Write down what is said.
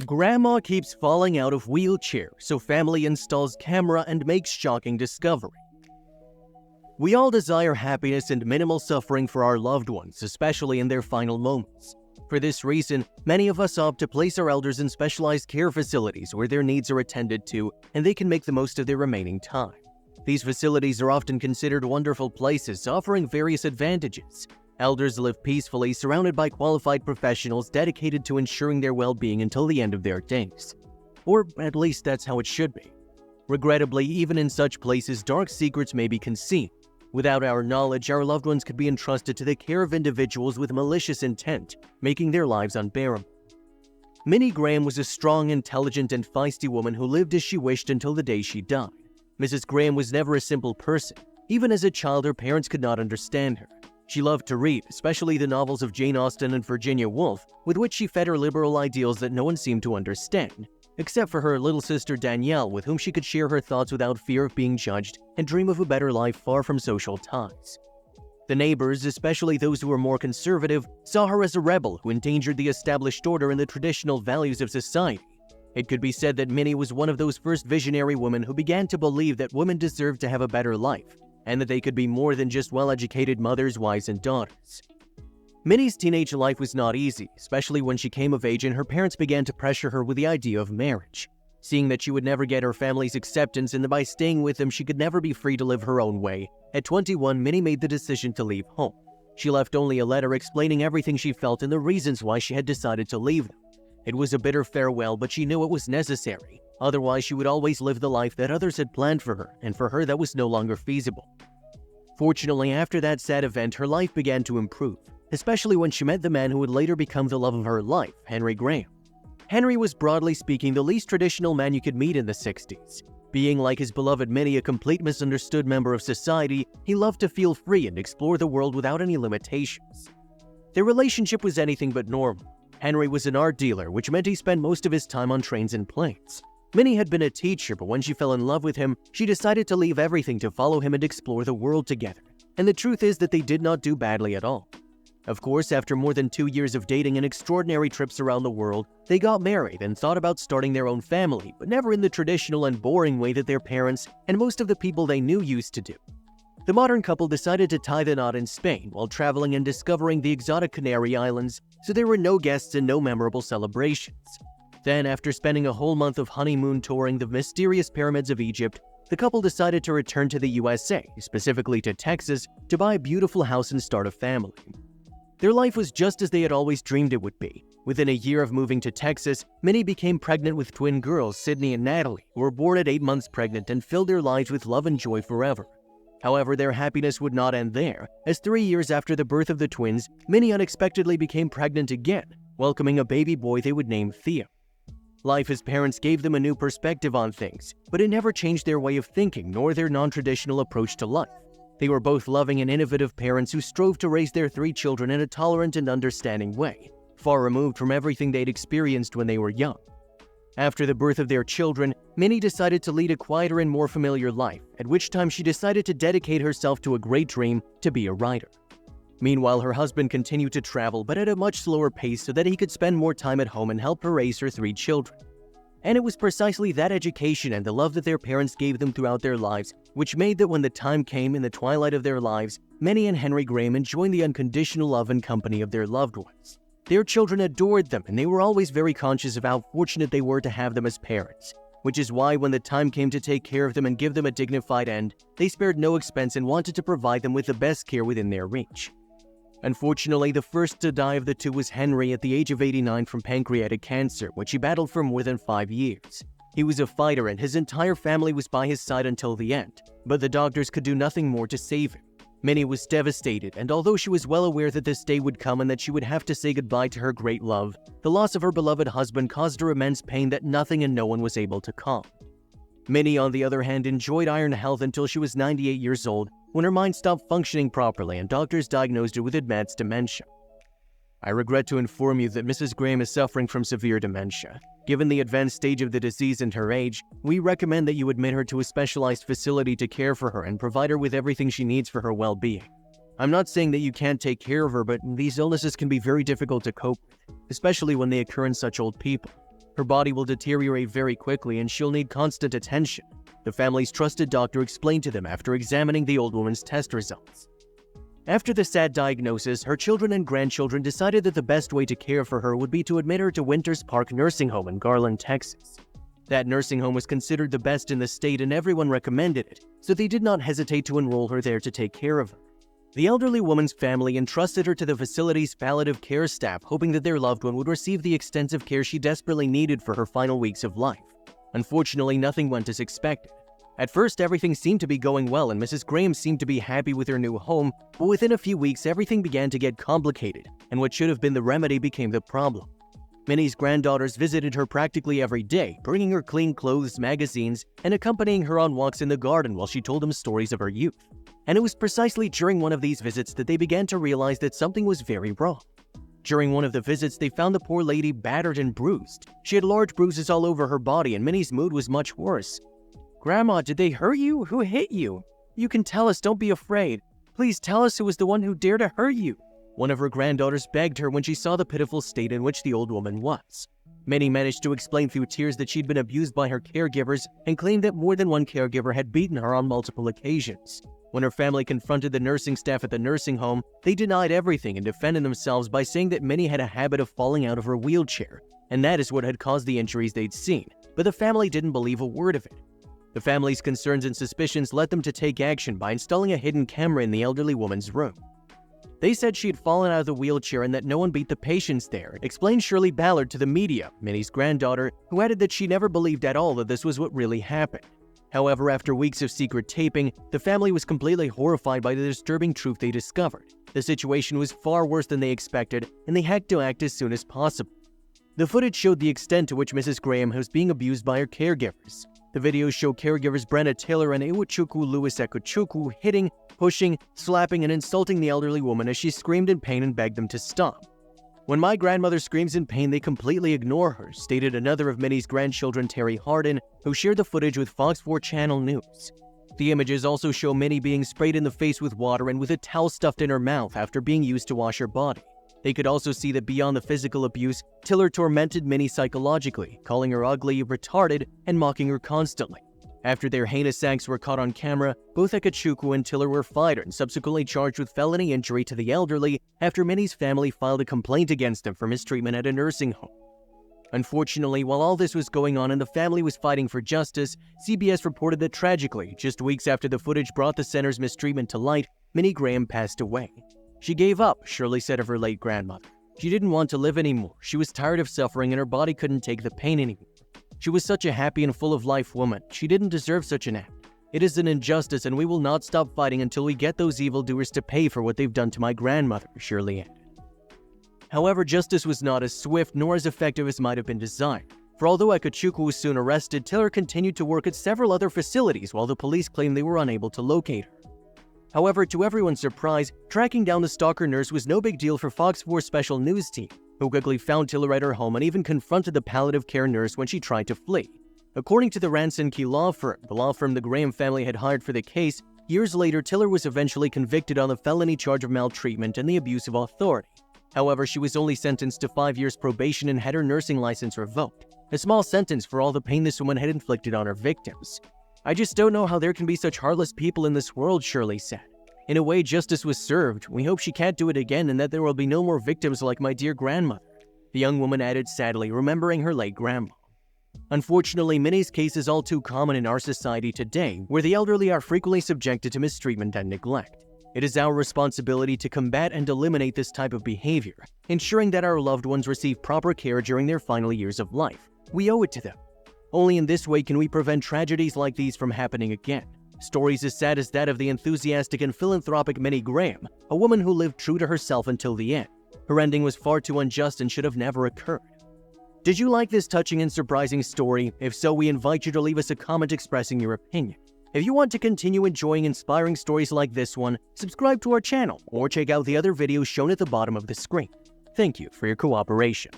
Grandma keeps falling out of wheelchair, so family installs camera and makes shocking discovery. We all desire happiness and minimal suffering for our loved ones, especially in their final moments. For this reason, many of us opt to place our elders in specialized care facilities where their needs are attended to and they can make the most of their remaining time. These facilities are often considered wonderful places, offering various advantages. Elders live peacefully, surrounded by qualified professionals dedicated to ensuring their well-being until the end of their days. Or at least that's how it should be. Regrettably, even in such places, dark secrets may be concealed. Without our knowledge, our loved ones could be entrusted to the care of individuals with malicious intent, making their lives unbearable. Minnie Graham was a strong, intelligent, and feisty woman who lived as she wished until the day she died. Mrs. Graham was never a simple person. Even as a child, her parents could not understand her. She loved to read, especially the novels of Jane Austen and Virginia Woolf, with which she fed her liberal ideals that no one seemed to understand, except for her little sister Danielle, with whom she could share her thoughts without fear of being judged and dream of a better life far from social ties. The neighbors, especially those who were more conservative, saw her as a rebel who endangered the established order and the traditional values of society. It could be said that Minnie was one of those first visionary women who began to believe that women deserved to have a better life, and that they could be more than just well-educated mothers, wives, and daughters. Minnie's teenage life was not easy, especially when she came of age and her parents began to pressure her with the idea of marriage. Seeing that she would never get her family's acceptance and that by staying with them she could never be free to live her own way, at 21, Minnie made the decision to leave home. She left only a letter explaining everything she felt and the reasons why she had decided to leave them. It was a bitter farewell, but she knew it was necessary. Otherwise, she would always live the life that others had planned for her, and for her that was no longer feasible. Fortunately, after that sad event, her life began to improve, especially when she met the man who would later become the love of her life, Henry Graham. Henry was, broadly speaking, the least traditional man you could meet in the 60s. Being like his beloved Minnie, a complete misunderstood member of society, he loved to feel free and explore the world without any limitations. Their relationship was anything but normal. Henry was an art dealer, which meant he spent most of his time on trains and planes. Minnie had been a teacher, but when she fell in love with him, she decided to leave everything to follow him and explore the world together. And the truth is that they did not do badly at all. Of course, after more than 2 years of dating and extraordinary trips around the world, they got married and thought about starting their own family, but never in the traditional and boring way that their parents and most of the people they knew used to do. The modern couple decided to tie the knot in Spain while traveling and discovering the exotic Canary Islands, so there were no guests and no memorable celebrations. Then, after spending a whole month of honeymoon touring the mysterious pyramids of Egypt, the couple decided to return to the USA, specifically to Texas, to buy a beautiful house and start a family. Their life was just as they had always dreamed it would be. Within a year of moving to Texas, Minnie became pregnant with twin girls, Sydney and Natalie, who were born at 8 months pregnant and filled their lives with love and joy forever. However, their happiness would not end there, as 3 years after the birth of the twins, Minnie unexpectedly became pregnant again, welcoming a baby boy they would name Theo. Life as parents gave them a new perspective on things, but it never changed their way of thinking nor their non-traditional approach to life. They were both loving and innovative parents who strove to raise their 3 children in a tolerant and understanding way, far removed from everything they'd experienced when they were young. After the birth of their children, Minnie decided to lead a quieter and more familiar life, at which time she decided to dedicate herself to a great dream, to be a writer. Meanwhile, her husband continued to travel, but at a much slower pace so that he could spend more time at home and help her raise her 3 children. And it was precisely that education and the love that their parents gave them throughout their lives which made that when the time came in the twilight of their lives, Minnie and Henry Graham enjoyed the unconditional love and company of their loved ones. Their children adored them, and they were always very conscious of how fortunate they were to have them as parents, which is why when the time came to take care of them and give them a dignified end, they spared no expense and wanted to provide them with the best care within their reach. Unfortunately, the first to die of the 2 was Henry at the age of 89 from pancreatic cancer, which he battled for more than 5 years. He was a fighter and his entire family was by his side until the end, but the doctors could do nothing more to save him. Minnie was devastated, and although she was well aware that this day would come and that she would have to say goodbye to her great love, the loss of her beloved husband caused her immense pain that nothing and no one was able to calm. Minnie, on the other hand, enjoyed iron health until she was 98 years old, when her mind stopped functioning properly and doctors diagnosed her with advanced dementia. I regret to inform you that Mrs. Graham is suffering from severe dementia. Given the advanced stage of the disease and her age, we recommend that you admit her to a specialized facility to care for her and provide her with everything she needs for her well-being. I'm not saying that you can't take care of her, but these illnesses can be very difficult to cope with, especially when they occur in such old people. Her body will deteriorate very quickly and she'll need constant attention, the family's trusted doctor explained to them after examining the old woman's test results. After the sad diagnosis, her children and grandchildren decided that the best way to care for her would be to admit her to Winters Park Nursing Home in Garland, Texas. That nursing home was considered the best in the state and everyone recommended it, so they did not hesitate to enroll her there to take care of her. The elderly woman's family entrusted her to the facility's palliative care staff, hoping that their loved one would receive the extensive care she desperately needed for her final weeks of life. Unfortunately, nothing went as expected. At first, everything seemed to be going well and Mrs. Graham seemed to be happy with her new home, but within a few weeks, everything began to get complicated, and what should have been the remedy became the problem. Minnie's granddaughters visited her practically every day, bringing her clean clothes, magazines, and accompanying her on walks in the garden while she told them stories of her youth. And it was precisely during one of these visits that they began to realize that something was very wrong. During one of the visits, they found the poor lady battered and bruised. She had large bruises all over her body, and Minnie's mood was much worse. "Grandma, did they hurt you? Who hit you? You can tell us, don't be afraid. Please tell us who was the one who dared to hurt you." One of her granddaughters begged her when she saw the pitiful state in which the old woman was. Minnie managed to explain through tears that she'd been abused by her caregivers and claimed that more than one caregiver had beaten her on multiple occasions. When her family confronted the nursing staff at the nursing home, they denied everything and defended themselves by saying that Minnie had a habit of falling out of her wheelchair, and that is what had caused the injuries they'd seen, but the family didn't believe a word of it. The family's concerns and suspicions led them to take action by installing a hidden camera in the elderly woman's room. They said she had fallen out of the wheelchair and that no one beat the patients there, explained Shirley Ballard to the media, Minnie's granddaughter, who added that she never believed at all that this was what really happened. However, after weeks of secret taping, the family was completely horrified by the disturbing truth they discovered. The situation was far worse than they expected, and they had to act as soon as possible. The footage showed the extent to which Mrs. Graham was being abused by her caregivers. The videos show caregivers Brenna Taylor and Iwachuku Lewis Ekuchuku hitting, pushing, slapping, and insulting the elderly woman as she screamed in pain and begged them to stop. "When my grandmother screams in pain, they completely ignore her," stated another of Minnie's grandchildren, Terry Hardin, who shared the footage with Fox 4 Channel News. The images also show Minnie being sprayed in the face with water and with a towel stuffed in her mouth after being used to wash her body. They could also see that beyond the physical abuse, Tiller tormented Minnie psychologically, calling her ugly, retarded, and mocking her constantly. After their heinous acts were caught on camera, both Ekuchuku and Tiller were fired and subsequently charged with felony injury to the elderly after Minnie's family filed a complaint against them for mistreatment at a nursing home. Unfortunately, while all this was going on and the family was fighting for justice, CBS reported that tragically, just weeks after the footage brought the center's mistreatment to light, Minnie Graham passed away. "She gave up," Shirley said of her late grandmother. "She didn't want to live anymore. She was tired of suffering and her body couldn't take the pain anymore. She was such a happy and full of life woman. She didn't deserve such an act. It is an injustice and we will not stop fighting until we get those evildoers to pay for what they've done to my grandmother," Shirley added. However, justice was not as swift nor as effective as might have been desired. For although Ekuchuku was soon arrested, Tiller continued to work at several other facilities while the police claimed they were unable to locate her. However, to everyone's surprise, tracking down the stalker nurse was no big deal for Fox 4 special news team, who quickly found Tiller at her home and even confronted the palliative care nurse when she tried to flee. According to the Ranson-Key law firm, the law firm the Graham family had hired for the case, years later Tiller was eventually convicted on the felony charge of maltreatment and the abuse of authority. However, she was only sentenced to 5 years probation and had her nursing license revoked, a small sentence for all the pain this woman had inflicted on her victims. "I just don't know how there can be such heartless people in this world," Shirley said. "In a way, justice was served. We hope she can't do it again and that there will be no more victims like my dear grandmother," the young woman added sadly, remembering her late grandma. Unfortunately, Minnie's case is all too common in our society today, where the elderly are frequently subjected to mistreatment and neglect. It is our responsibility to combat and eliminate this type of behavior, ensuring that our loved ones receive proper care during their final years of life. We owe it to them. Only in this way can we prevent tragedies like these from happening again. Stories as sad as that of the enthusiastic and philanthropic Minnie Graham, a woman who lived true to herself until the end. Her ending was far too unjust and should have never occurred. Did you like this touching and surprising story? If so, we invite you to leave us a comment expressing your opinion. If you want to continue enjoying inspiring stories like this one, subscribe to our channel or check out the other videos shown at the bottom of the screen. Thank you for your cooperation.